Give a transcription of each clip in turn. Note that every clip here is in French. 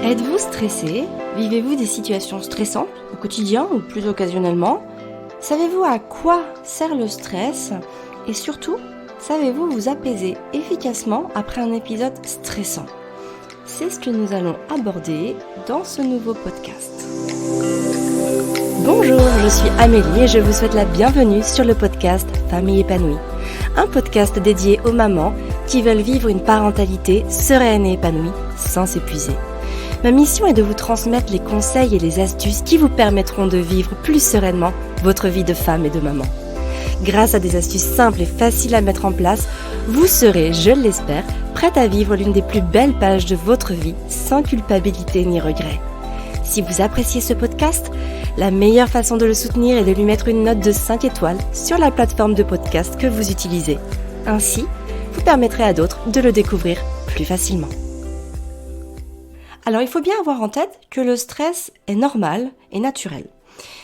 Êtes-vous stressé? Vivez-vous des situations stressantes au quotidien ou plus occasionnellement? Savez-vous à quoi sert le stress? Et surtout, savez-vous vous apaiser efficacement après un épisode stressant? C'est ce que nous allons aborder dans ce nouveau podcast. Bonjour, je suis Amélie et je vous souhaite la bienvenue sur le podcast Famille épanouie. Un podcast dédié aux mamans qui veulent vivre une parentalité sereine et épanouie sans s'épuiser. Ma mission est de vous transmettre les conseils et les astuces qui vous permettront de vivre plus sereinement votre vie de femme et de maman. Grâce à des astuces simples et faciles à mettre en place, vous serez, je l'espère, prête à vivre l'une des plus belles pages de votre vie sans culpabilité ni regret. Si vous appréciez ce podcast, la meilleure façon de le soutenir est de lui mettre une note de 5 étoiles sur la plateforme de podcast que vous utilisez. Ainsi, vous permettrez à d'autres de le découvrir plus facilement. Alors il faut bien avoir en tête que le stress est normal et naturel.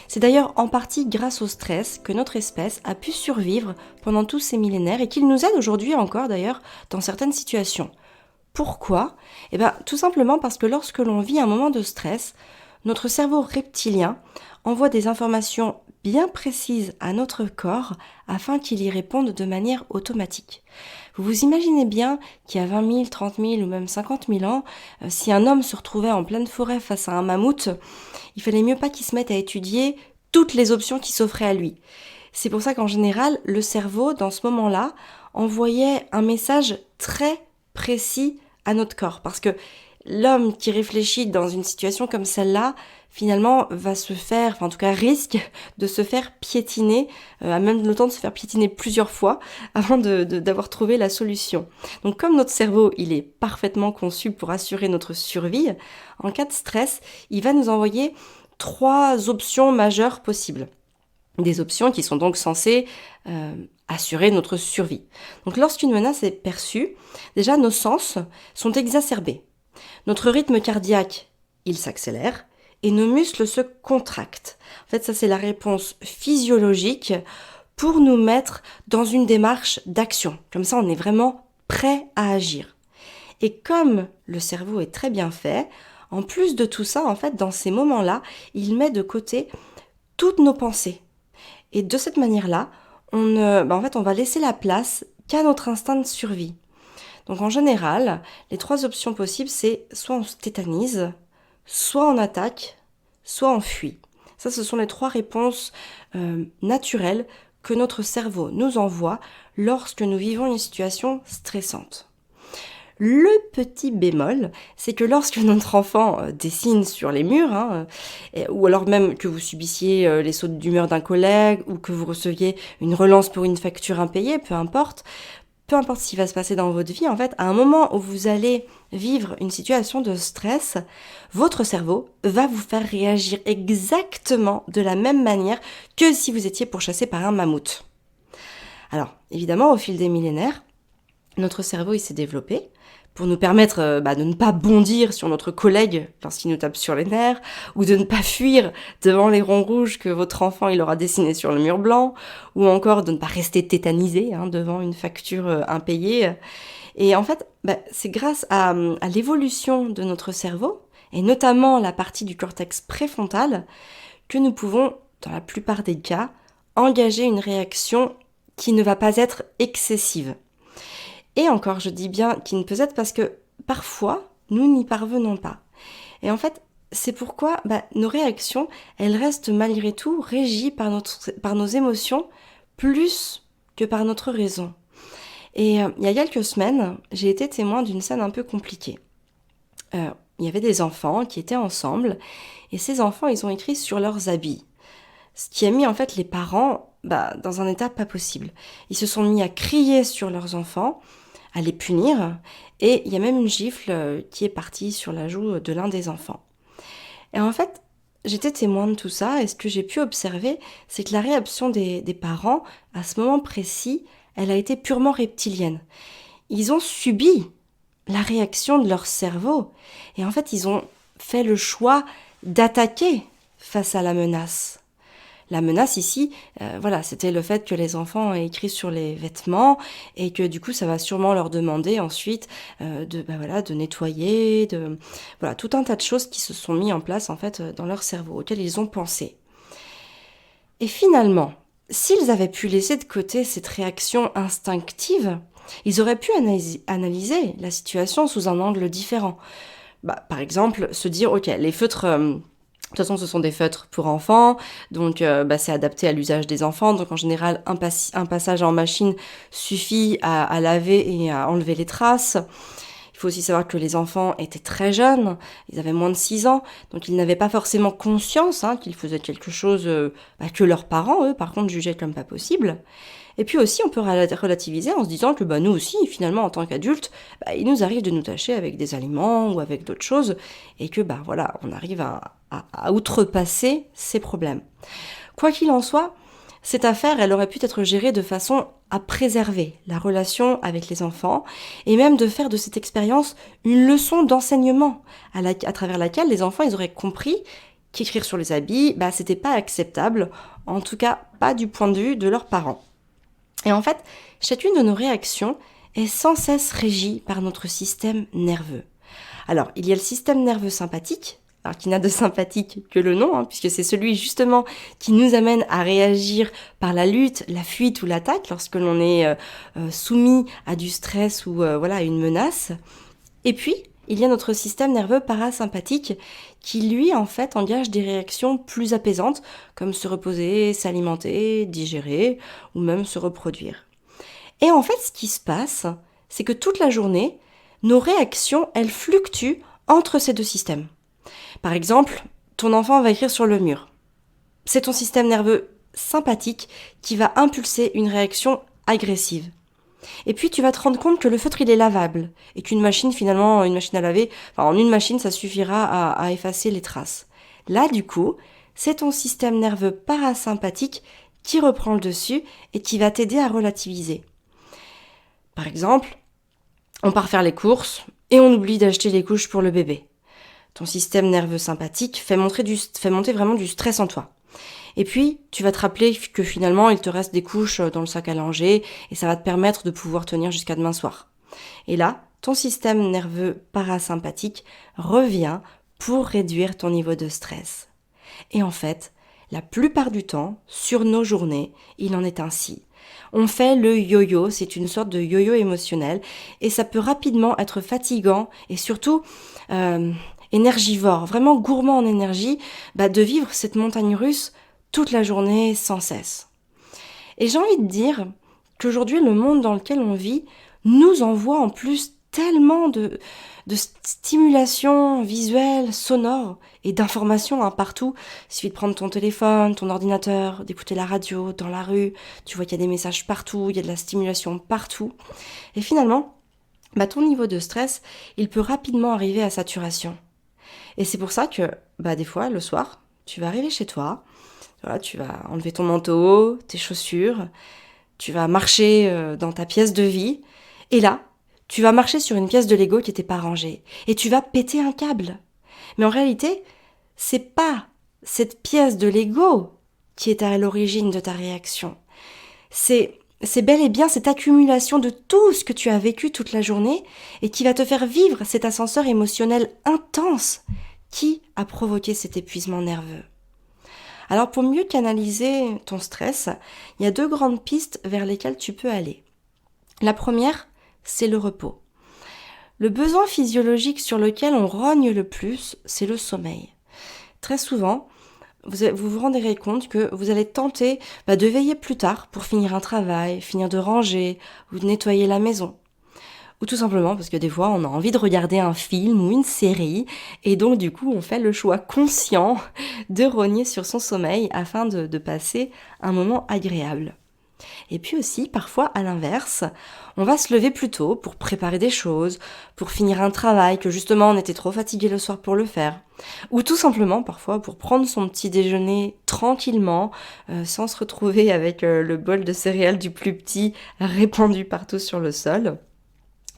C'est d'ailleurs en partie grâce au stress que notre espèce a pu survivre pendant tous ces millénaires et qu'il nous aide aujourd'hui encore d'ailleurs dans certaines situations. Pourquoi ? Tout simplement parce que lorsque l'on vit un moment de stress, notre cerveau reptilien envoie des informations bien précises à notre corps afin qu'il y réponde de manière automatique. Vous vous imaginez bien qu'il y a 20 000, 30 000 ou même 50 000 ans, si un homme se retrouvait en pleine forêt face à un mammouth, il fallait mieux pas qu'il se mette à étudier toutes les options qui s'offraient à lui. C'est pour ça qu'en général, le cerveau, dans ce moment-là, envoyait un message très précis à notre corps. Parce que l'homme qui réfléchit dans une situation comme celle-là, finalement, va se faire, en tout cas risque de se faire piétiner, a même le temps de se faire piétiner plusieurs fois avant d'avoir trouvé la solution. Donc comme notre cerveau, il est parfaitement conçu pour assurer notre survie, en cas de stress, il va nous envoyer 3 options majeures possibles. Des options qui sont donc censées assurer notre survie. Donc lorsqu'une menace est perçue, déjà nos sens sont exacerbés. Notre rythme cardiaque, il s'accélère et nos muscles se contractent. En fait, ça c'est la réponse physiologique pour nous mettre dans une démarche d'action. Comme ça, on est vraiment prêt à agir. Et comme le cerveau est très bien fait, en plus de tout ça, en fait, dans ces moments-là, il met de côté toutes nos pensées. Et de cette manière-là, on va laisser la place qu'à notre instinct de survie. Donc en général, les 3 options possibles, c'est soit on se tétanise, soit on attaque, soit on fuit. Ça, ce sont les 3 réponses naturelles que notre cerveau nous envoie lorsque nous vivons une situation stressante. Le petit bémol, c'est que lorsque notre enfant dessine sur les murs, ou alors même que vous subissiez les sautes d'humeur d'un collègue, ou que vous receviez une relance pour une facture impayée, peu importe ce qui va se passer dans votre vie, en fait, à un moment où vous allez vivre une situation de stress, votre cerveau va vous faire réagir exactement de la même manière que si vous étiez pourchassé par un mammouth. Alors, évidemment, au fil des millénaires, notre cerveau il s'est développé pour nous permettre de ne pas bondir sur notre collègue lorsqu'il nous tape sur les nerfs, ou de ne pas fuir devant les ronds rouges que votre enfant il aura dessinés sur le mur blanc, ou encore de ne pas rester tétanisé devant une facture impayée. Et en fait, c'est grâce à l'évolution de notre cerveau, et notamment la partie du cortex préfrontal, que nous pouvons, dans la plupart des cas, engager une réaction qui ne va pas être excessive. Et encore, je dis bien qu'il ne peut être parce que parfois, nous n'y parvenons pas. Et en fait, c'est pourquoi nos réactions, elles restent malgré tout régies par nos émotions plus que par notre raison. Et il y a quelques semaines, j'ai été témoin d'une scène un peu compliquée. Il y avait des enfants qui étaient ensemble et ces enfants, ils ont écrit sur leurs habits. Ce qui a mis en fait les parents dans un état pas possible. Ils se sont mis à crier sur leurs enfants, à les punir, et il y a même une gifle qui est partie sur la joue de l'un des enfants. Et en fait, j'étais témoin de tout ça, et ce que j'ai pu observer, c'est que la réaction des parents, à ce moment précis, elle a été purement reptilienne. Ils ont subi la réaction de leur cerveau, et en fait, ils ont fait le choix d'attaquer face à la menace. La menace ici, voilà, c'était le fait que les enfants aient écrit sur les vêtements et que du coup, ça va sûrement leur demander ensuite de nettoyer, voilà, tout un tas de choses qui se sont mis en place en fait dans leur cerveau, auxquelles ils ont pensé. Et finalement, s'ils avaient pu laisser de côté cette réaction instinctive, ils auraient pu analyser la situation sous un angle différent. Par exemple, se dire, ok, les feutres, de toute façon, ce sont des feutres pour enfants, donc c'est adapté à l'usage des enfants. Donc en général, un passage en machine suffit à laver et à enlever les traces. Il faut aussi savoir que les enfants étaient très jeunes, ils avaient moins de 6 ans, donc ils n'avaient pas forcément conscience qu'ils faisaient quelque chose que leurs parents, eux, par contre, jugeaient comme pas possible. Et puis aussi, on peut relativiser en se disant que nous aussi, finalement, en tant qu'adultes, il nous arrive de nous tâcher avec des aliments ou avec d'autres choses, et que voilà, on arrive à outrepasser ces problèmes. Quoi qu'il en soit, cette affaire, elle aurait pu être gérée de façon à préserver la relation avec les enfants et même de faire de cette expérience une leçon d'enseignement à travers laquelle les enfants ils auraient compris qu'écrire sur les habits, c'était pas acceptable, en tout cas pas du point de vue de leurs parents. Et en fait, chacune de nos réactions est sans cesse régie par notre système nerveux. Alors, il y a le système nerveux sympathique, alors qui n'a de sympathique que le nom, puisque c'est celui justement qui nous amène à réagir par la lutte, la fuite ou l'attaque lorsque l'on est soumis à du stress ou à une menace. Et puis, il y a notre système nerveux parasympathique qui, lui, en fait, engage des réactions plus apaisantes, comme se reposer, s'alimenter, digérer, ou même se reproduire. Et en fait, ce qui se passe, c'est que toute la journée, nos réactions, elles fluctuent entre ces deux systèmes. Par exemple, ton enfant va écrire sur le mur. C'est ton système nerveux sympathique qui va impulser une réaction agressive. Et puis tu vas te rendre compte que le feutre il est lavable et qu'une machine finalement, une machine à laver, en une machine ça suffira à effacer les traces. Là du coup, c'est ton système nerveux parasympathique qui reprend le dessus et qui va t'aider à relativiser. Par exemple, on part faire les courses et on oublie d'acheter les couches pour le bébé. Ton système nerveux sympathique fait monter vraiment du stress en toi. Et puis, tu vas te rappeler que finalement, il te reste des couches dans le sac à langer et ça va te permettre de pouvoir tenir jusqu'à demain soir. Et là, ton système nerveux parasympathique revient pour réduire ton niveau de stress. Et en fait, la plupart du temps, sur nos journées, il en est ainsi. On fait le yo-yo, c'est une sorte de yo-yo émotionnel et ça peut rapidement être fatigant et surtout énergivore, vraiment gourmand en énergie, de vivre cette montagne russe toute la journée sans cesse. Et j'ai envie de dire qu'aujourd'hui, le monde dans lequel on vit nous envoie en plus tellement de stimulation visuelle, sonore et d'informations partout. Il suffit de prendre ton téléphone, ton ordinateur, d'écouter la radio dans la rue. Tu vois qu'il y a des messages partout, il y a de la stimulation partout. Et finalement, ton niveau de stress, il peut rapidement arriver à saturation. Et c'est pour ça que, des fois, le soir, tu vas arriver chez toi, voilà, tu vas enlever ton manteau, tes chaussures, tu vas marcher dans ta pièce de vie, et là, tu vas marcher sur une pièce de Lego qui n'était pas rangée, et tu vas péter un câble. Mais en réalité, c'est pas cette pièce de Lego qui est à l'origine de ta réaction. C'est bel et bien cette accumulation de tout ce que tu as vécu toute la journée et qui va te faire vivre cet ascenseur émotionnel intense qui a provoqué cet épuisement nerveux. Alors pour mieux canaliser ton stress, il y a 2 grandes pistes vers lesquelles tu peux aller. La première, c'est le repos. Le besoin physiologique sur lequel on rogne le plus, c'est le sommeil. Très souvent, vous vous rendrez compte que vous allez tenter de veiller plus tard pour finir un travail, finir de ranger ou de nettoyer la maison. Ou tout simplement parce que des fois, on a envie de regarder un film ou une série et donc du coup, on fait le choix conscient de rogner sur son sommeil afin de passer un moment agréable. Et puis aussi, parfois, à l'inverse, on va se lever plus tôt pour préparer des choses, pour finir un travail que justement on était trop fatigué le soir pour le faire. Ou tout simplement, parfois, pour prendre son petit déjeuner tranquillement, sans se retrouver avec le bol de céréales du plus petit répandu partout sur le sol.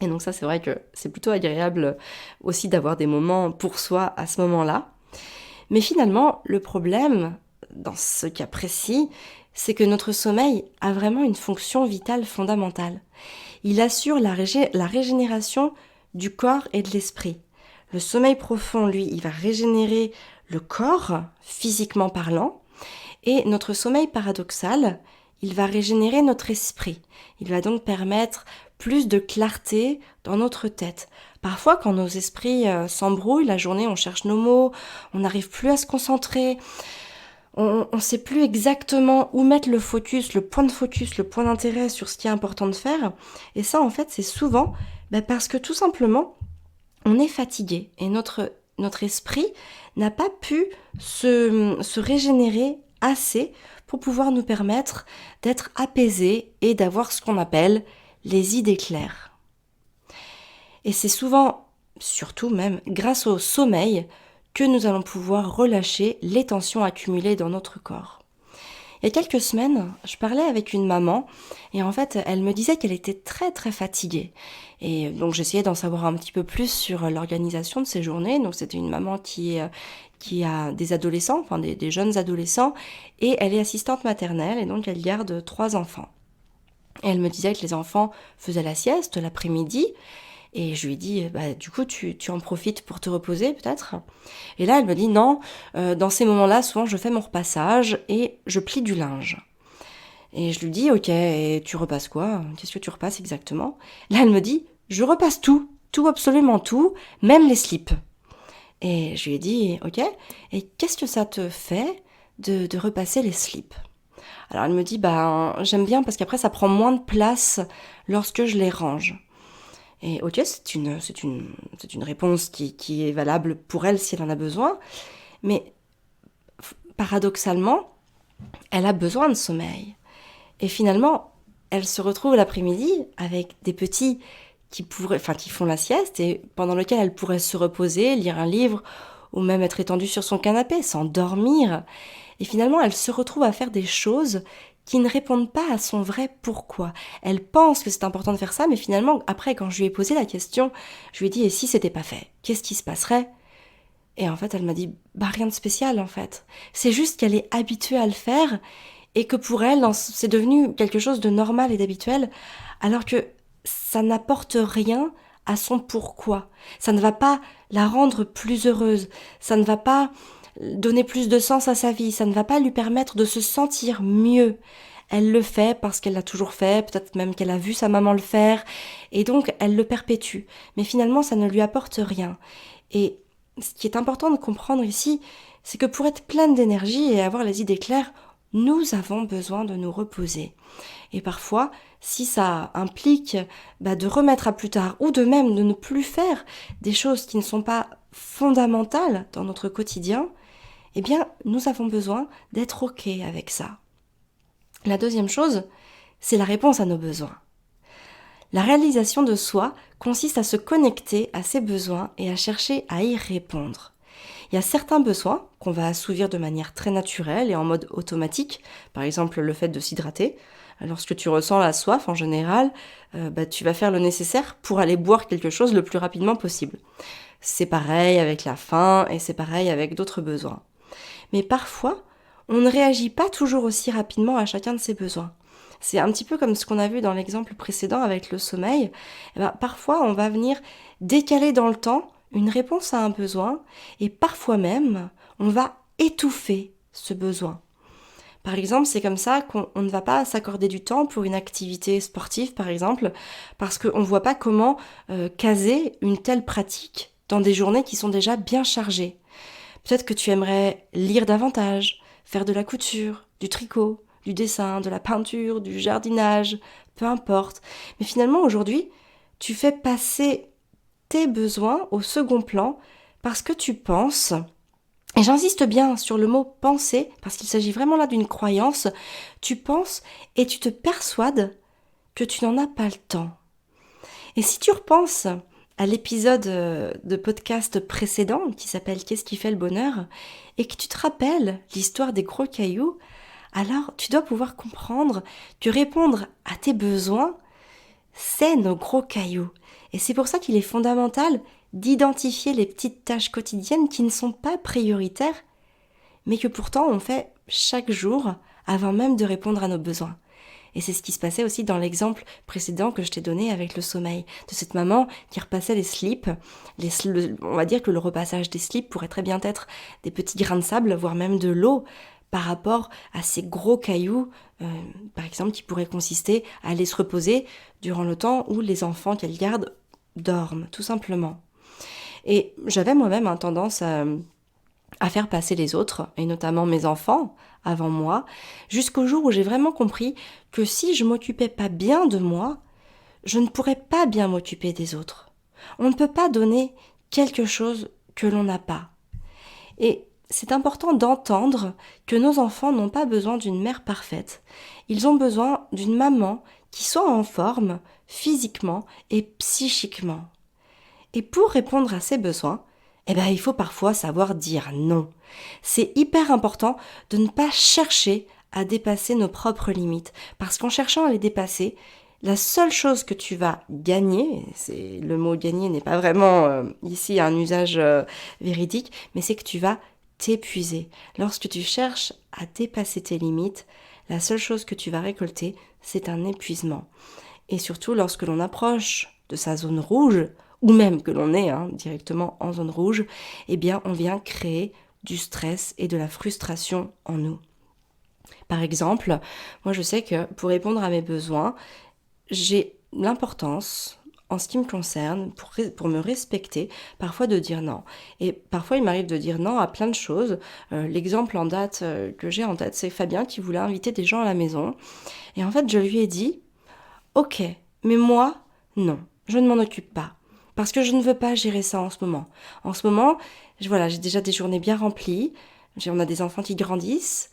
Et donc ça, c'est vrai que c'est plutôt agréable aussi d'avoir des moments pour soi à ce moment-là. Mais finalement, le problème, dans ce cas précis, c'est que notre sommeil a vraiment une fonction vitale fondamentale. Il assure la régénération du corps et de l'esprit. Le sommeil profond, lui, il va régénérer le corps, physiquement parlant, et notre sommeil paradoxal, il va régénérer notre esprit. Il va donc permettre plus de clarté dans notre tête. Parfois, quand nos esprits s'embrouillent, la journée, on cherche nos mots, on n'arrive plus à se concentrer, on ne sait plus exactement où mettre le focus, le point d'intérêt sur ce qui est important de faire. Et ça, en fait, c'est souvent parce que tout simplement, on est fatigué et notre esprit n'a pas pu se régénérer assez pour pouvoir nous permettre d'être apaisés et d'avoir ce qu'on appelle les idées claires. Et c'est souvent, surtout même, grâce au sommeil que nous allons pouvoir relâcher les tensions accumulées dans notre corps. Il y a quelques semaines, je parlais avec une maman et en fait, elle me disait qu'elle était très très fatiguée. Et donc j'essayais d'en savoir un petit peu plus sur l'organisation de ses journées. Donc c'était une maman qui a des adolescents, enfin des jeunes adolescents, et elle est assistante maternelle et donc elle garde 3 enfants. Et elle me disait que les enfants faisaient la sieste l'après-midi. Et je lui ai dit, du coup, tu en profites pour te reposer peut-être ? Et là, elle me dit, non, dans ces moments-là, souvent, je fais mon repassage et je plie du linge. Et je lui dis, ok, et tu repasses quoi ? Qu'est-ce que tu repasses exactement ? Là, elle me dit, je repasse tout, absolument tout, même les slips. Et je lui ai dit, ok, et qu'est-ce que ça te fait de repasser les slips ? Alors, elle me dit, j'aime bien parce qu'après, ça prend moins de place lorsque je les range. Et ok, c'est une réponse qui est valable pour elle si elle en a besoin, mais paradoxalement, elle a besoin de sommeil. Et finalement, elle se retrouve l'après-midi avec des petits qui font la sieste et pendant lequel elle pourrait se reposer, lire un livre ou même être étendue sur son canapé, s'endormir. Et finalement, elle se retrouve à faire des choses qui ne répondent pas à son vrai pourquoi. Elle pense que c'est important de faire ça, mais finalement, après, quand je lui ai posé la question, je lui ai dit, et si c'était pas fait, qu'est-ce qui se passerait ? Et en fait, elle m'a dit, rien de spécial, en fait. C'est juste qu'elle est habituée à le faire, et que pour elle, c'est devenu quelque chose de normal et d'habituel, alors que ça n'apporte rien à son pourquoi. Ça ne va pas la rendre plus heureuse, ça ne va pas donner plus de sens à sa vie, ça ne va pas lui permettre de se sentir mieux. Elle le fait parce qu'elle l'a toujours fait, peut-être même qu'elle a vu sa maman le faire, et donc elle le perpétue. Mais finalement, ça ne lui apporte rien. Et ce qui est important de comprendre ici, c'est que pour être pleine d'énergie et avoir les idées claires, nous avons besoin de nous reposer. Et parfois, si ça implique de remettre à plus tard ou de même de ne plus faire des choses qui ne sont pas fondamentales dans notre quotidien, eh bien, nous avons besoin d'être OK avec ça. La deuxième chose, c'est la réponse à nos besoins. La réalisation de soi consiste à se connecter à ses besoins et à chercher à y répondre. Il y a certains besoins qu'on va assouvir de manière très naturelle et en mode automatique, par exemple le fait de s'hydrater. Lorsque tu ressens la soif, en général, tu vas faire le nécessaire pour aller boire quelque chose le plus rapidement possible. C'est pareil avec la faim et c'est pareil avec d'autres besoins. Mais parfois, on ne réagit pas toujours aussi rapidement à chacun de ces besoins. C'est un petit peu comme ce qu'on a vu dans l'exemple précédent avec le sommeil. Parfois, on va venir décaler dans le temps une réponse à un besoin et parfois même, on va étouffer ce besoin. Par exemple, c'est comme ça qu'on ne va pas s'accorder du temps pour une activité sportive, par exemple, parce qu'on ne voit pas comment caser une telle pratique dans des journées qui sont déjà bien chargées. Peut-être que tu aimerais lire davantage, faire de la couture, du tricot, du dessin, de la peinture, du jardinage, peu importe. Mais finalement, aujourd'hui, tu fais passer tes besoins au second plan parce que tu penses, et j'insiste bien sur le mot penser, parce qu'il s'agit vraiment là d'une croyance, tu penses et tu te persuades que tu n'en as pas le temps. Et si tu repenses à l'épisode de podcast précédent qui s'appelle « Qu'est-ce qui fait le bonheur ?» et que tu te rappelles l'histoire des gros cailloux, alors tu dois pouvoir comprendre que répondre à tes besoins, c'est nos gros cailloux. Et c'est pour ça qu'il est fondamental d'identifier les petites tâches quotidiennes qui ne sont pas prioritaires, mais que pourtant on fait chaque jour avant même de répondre à nos besoins. Et c'est ce qui se passait aussi dans l'exemple précédent que je t'ai donné avec le sommeil, de cette maman qui repassait les slips. On va dire que le repassage des slips pourrait très bien être des petits grains de sable, voire même de l'eau, par rapport à ces gros cailloux, par exemple, qui pourraient consister à aller se reposer durant le temps où les enfants qu'elle garde dorment, tout simplement. Et j'avais moi-même tendance à faire passer les autres, et notamment mes enfants, avant moi, jusqu'au jour où j'ai vraiment compris que si je m'occupais pas bien de moi, je ne pourrais pas bien m'occuper des autres. On ne peut pas donner quelque chose que l'on n'a pas. Et c'est important d'entendre que nos enfants n'ont pas besoin d'une mère parfaite. Ils ont besoin d'une maman qui soit en forme physiquement et psychiquement. Et pour répondre à ces besoins, il faut parfois savoir dire non. C'est hyper important de ne pas chercher à dépasser nos propres limites, parce qu'en cherchant à les dépasser, la seule chose que tu vas gagner, le mot gagner n'est pas vraiment ici un usage véridique, mais c'est que tu vas t'épuiser. Lorsque tu cherches à dépasser tes limites, la seule chose que tu vas récolter, c'est un épuisement. Et surtout lorsque l'on approche de sa zone rouge, ou même que l'on est directement en zone rouge, on vient créer du stress et de la frustration en nous. Par exemple, moi je sais que pour répondre à mes besoins, j'ai l'importance, en ce qui me concerne, pour me respecter, parfois de dire non. Et parfois il m'arrive de dire non à plein de choses. L'exemple en date que j'ai en tête, c'est Fabien qui voulait inviter des gens à la maison. Et en fait, je lui ai dit, ok, mais moi, non, je ne m'en occupe pas. Parce que je ne veux pas gérer ça en ce moment. En ce moment, j'ai déjà des journées bien remplies, on a des enfants qui grandissent,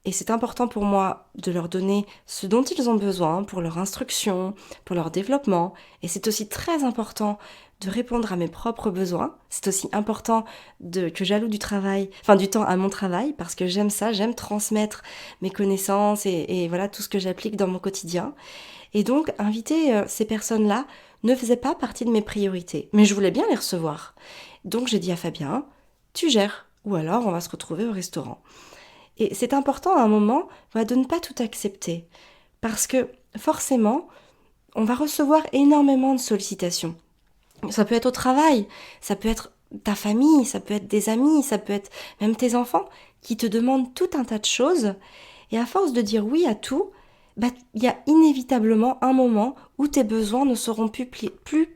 et c'est important pour moi de leur donner ce dont ils ont besoin pour leur instruction, pour leur développement, et c'est aussi très important de répondre à mes propres besoins. C'est aussi important que j'alloue du temps à mon travail, parce que j'aime ça, j'aime transmettre mes connaissances et voilà tout ce que j'applique dans mon quotidien. Et donc, inviter ces personnes-là ne faisait pas partie de mes priorités, mais je voulais bien les recevoir. Donc j'ai dit à Fabien, tu gères, ou alors on va se retrouver au restaurant. Et c'est important à un moment de ne pas tout accepter, parce que forcément, on va recevoir énormément de sollicitations. Ça peut être au travail, ça peut être ta famille, ça peut être des amis, ça peut être même tes enfants qui te demandent tout un tas de choses, et à force de dire oui à tout, il y a inévitablement un moment où tes besoins ne seront plus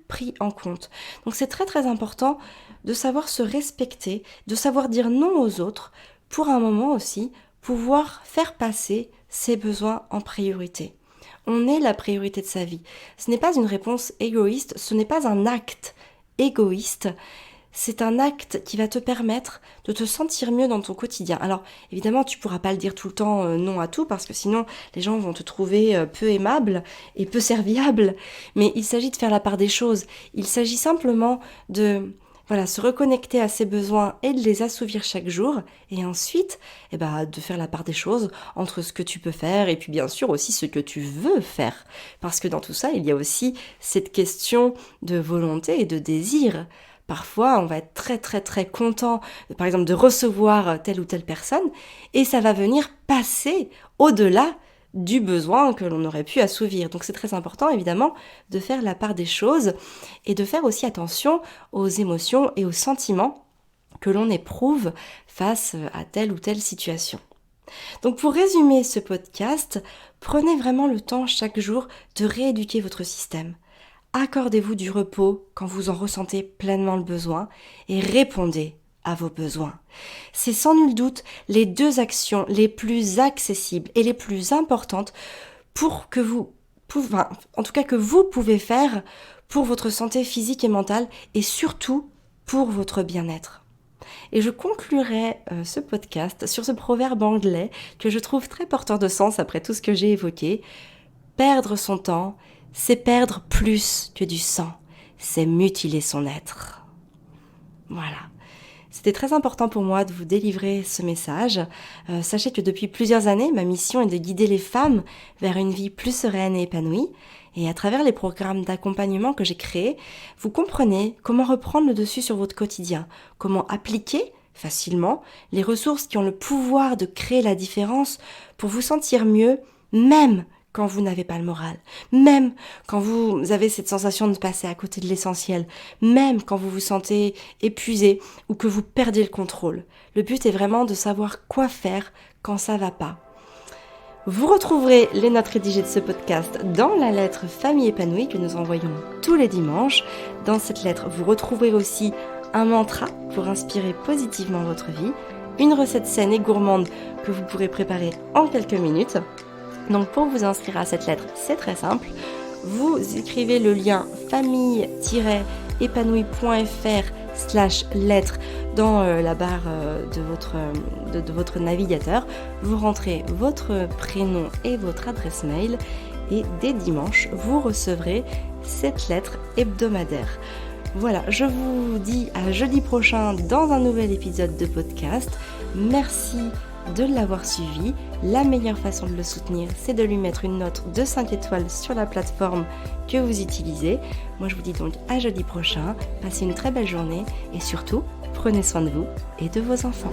pris en compte. Donc c'est très très important de savoir se respecter, de savoir dire non aux autres, pour un moment aussi pouvoir faire passer ses besoins en priorité. On est la priorité de sa vie. Ce n'est pas une réponse égoïste, ce n'est pas un acte égoïste, c'est un acte qui va te permettre de te sentir mieux dans ton quotidien. Alors, évidemment, tu pourras pas le dire tout le temps non à tout, parce que sinon, les gens vont te trouver peu aimable et peu serviable. Mais il s'agit de faire la part des choses. Il s'agit simplement de se reconnecter à ses besoins et de les assouvir chaque jour. Et ensuite, de faire la part des choses entre ce que tu peux faire et puis bien sûr aussi ce que tu veux faire. Parce que dans tout ça, il y a aussi cette question de volonté et de désir. Parfois, on va être très très très content, par exemple, de recevoir telle ou telle personne, et ça va venir passer au-delà du besoin que l'on aurait pu assouvir. Donc c'est très important, évidemment, de faire la part des choses et de faire aussi attention aux émotions et aux sentiments que l'on éprouve face à telle ou telle situation. Donc pour résumer ce podcast, prenez vraiment le temps chaque jour de rééduquer votre système. Accordez-vous du repos quand vous en ressentez pleinement le besoin et répondez à vos besoins. C'est sans nul doute les deux actions les plus accessibles et les plus importantes que vous pouvez faire pour votre santé physique et mentale et surtout pour votre bien-être. Et je conclurai ce podcast sur ce proverbe anglais que je trouve très porteur de sens après tout ce que j'ai évoqué. Perdre son temps, c'est perdre plus que du sang, c'est mutiler son être. Voilà. C'était très important pour moi de vous délivrer ce message. Sachez que depuis plusieurs années, ma mission est de guider les femmes vers une vie plus sereine et épanouie. Et à travers les programmes d'accompagnement que j'ai créés, vous comprenez comment reprendre le dessus sur votre quotidien, comment appliquer facilement, les ressources qui ont le pouvoir de créer la différence pour vous sentir mieux, même quand vous n'avez pas le moral, même quand vous avez cette sensation de passer à côté de l'essentiel, même quand vous vous sentez épuisé ou que vous perdez le contrôle. Le but est vraiment de savoir quoi faire quand ça va pas. Vous retrouverez les notes rédigées de ce podcast dans la lettre Famille épanouie que nous envoyons tous les dimanches. Dans cette lettre, vous retrouverez aussi un mantra pour inspirer positivement votre vie, une recette saine et gourmande que vous pourrez préparer en quelques minutes. Donc pour vous inscrire à cette lettre, c'est très simple. Vous écrivez le lien famille-épanouie.fr/lettre dans la barre de votre navigateur. Vous rentrez votre prénom et votre adresse mail et dès dimanche, vous recevrez cette lettre hebdomadaire. Voilà, je vous dis à jeudi prochain dans un nouvel épisode de podcast. Merci de l'avoir suivi. La meilleure façon de le soutenir, c'est de lui mettre une note de 5 étoiles sur la plateforme que vous utilisez. Moi, je vous dis donc à jeudi prochain. Passez une très belle journée et surtout, prenez soin de vous et de vos enfants.